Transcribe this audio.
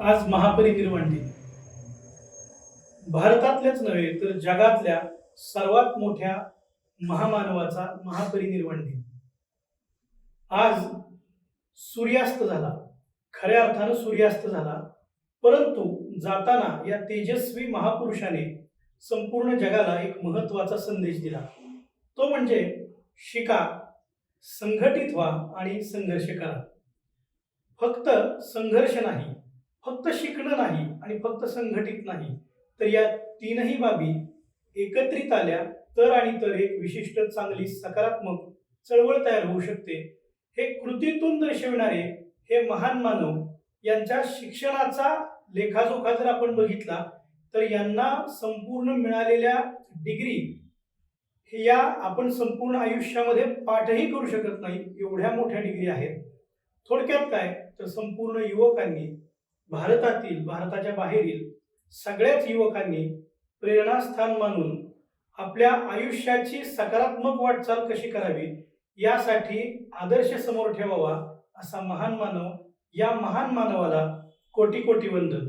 आज महापरिनिर्वाण दिन. भारतातल्याच नव्हे तर जगातल्या सर्वात मोठ्या महामानवाचा महापरिनिर्वाण दिन. आज सूर्यास्त झाला, खऱ्या अर्थानं सूर्यास्त झाला. परंतु जाताना या तेजस्वी महापुरुषाने संपूर्ण जगाला एक महत्वाचा संदेश दिला. तो म्हणजे शिका, संघटित व्हा आणि संघर्ष करा. फक्त संघर्ष नाही, फक्त शिकणं नाही आणि फक्त संघटित नाही, तर या तीनही बाबी एकत्रित आल्या तर आणि तर एक विशिष्ट चांगली सकारात्मक चळवळ तयार होऊ शकते. हे कृतीतून दर्शविणारे हे महान मानव यांच्या शिक्षणाचा लेखाजोखा जर आपण बघितला तर यांना संपूर्ण मिळालेल्या डिग्री हे या आपण संपूर्ण आयुष्यामध्ये पाठही करू शकत नाही, एवढ्या मोठ्या डिग्री आहेत. थोडक्यात काय तर संपूर्ण युवकांनी भारतातील, भारताच्या बाहेरील सगळ्याच युवकांनी प्रेरणास्थान मानून आपल्या आयुष्याची सकारात्मक वाटचाल कशी करावी यासाठी आदर्श समोर ठेवावा. असा महान मानव, या महान मानवाला कोटी कोटी वंदन.